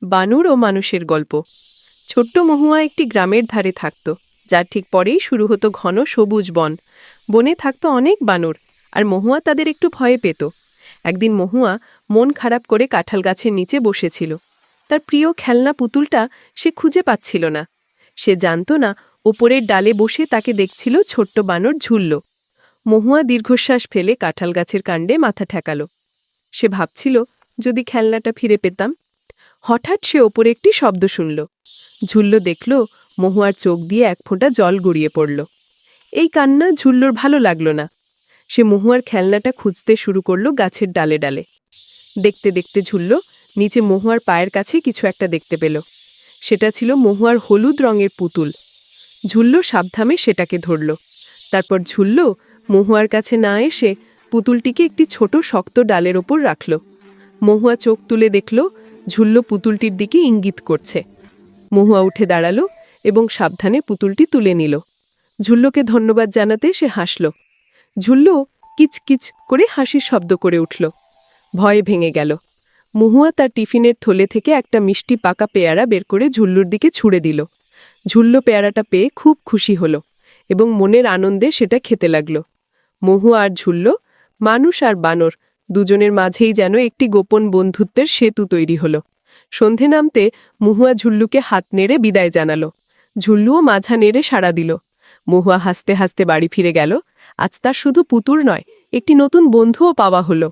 বানর ও মানুষের গল্প। ছোট্ট মহুয়া একটি গ্রামের ধারে থাকত, যার ঠিক পরেই শুরু হতো ঘন সবুজ বন। বনে থাকত অনেক বানর, আর মহুয়া তাদের একটু ভয়ে পেত। একদিন মহুয়া মন খারাপ করে কাঁঠাল গাছের নিচে বসেছিল। তার প্রিয় খেলনা পুতুলটা সে খুঁজে পাচ্ছিল না। সে জানত না ওপরের ডালে বসে তাকে দেখছিল ছোট্ট বানর ঝুলল। মহুয়া দীর্ঘশ্বাস ফেলে কাঁঠাল গাছের কাণ্ডে মাথা ঠেকাল। সে ভাবছিল, যদি খেলনাটা ফিরে পেতাম। হঠাৎ সে ওপরে একটি শব্দ শুনল। ঝুল্ল দেখল মহুয়ার চোখ দিয়ে এক ফোঁটা জল গড়িয়ে পড়ল। এই কান্না ঝুল্লর ভালো লাগল না। সে মহুয়ার খেলনাটা খুঁজতে শুরু করল গাছের ডালে ডালে। দেখতে দেখতে ঝুল্ল নিচে মহুয়ার পায়ের কাছে কিছু একটা দেখতে পেল। সেটা ছিল মহুয়ার হলুদ রঙের পুতুল। ঝুল্ল সাবধানে সেটাকে ধরল। তারপর ঝুল্ল মহুয়ার কাছে না এসে পুতুলটিকে একটি ছোট শক্ত ডালের ওপর রাখল। মহুয়া চোখ তুলে দেখল ঝুল্ল পুতুলটির দিকে ইঙ্গিত করছে। মহুয়া উঠে দাঁড়ালো এবং সাবধানে পুতুলটি তুলে নিল। ঝুল্লকে ধন্যবাদ জানাতে সে হাসল। ঝুল্ল কিচকিচ করে হাসির শব্দ করে উঠল। ভয় ভেঙে গেল। মহুয়া তার টিফিনের থলে থেকে একটা মিষ্টি পাকা পেয়ারা বের করে ঝুল্লুর দিকে ছুঁড়ে দিল। ঝুল্ল পেয়ারাটা পেয়ে খুব খুশি হল এবং মনের আনন্দে সেটা খেতে লাগল। মহুয়া আর ঝুল্ল, মানুষ আর বানর, দুজনের মাঝেই যেন একটি গোপন বন্ধুত্বের সেতু তৈরি হল। সন্ধে নামতে মহুয়া ঝুল্লুকে হাত নেড়ে বিদায় জানালো। ঝুল্লুও মাঝা নেড়ে সাড়া দিল। মহুয়া হাসতে হাসতে বাড়ি ফিরে গেল। আজ তার শুধু পুতুল নয়, একটি নতুন বন্ধুও পাওয়া হলো।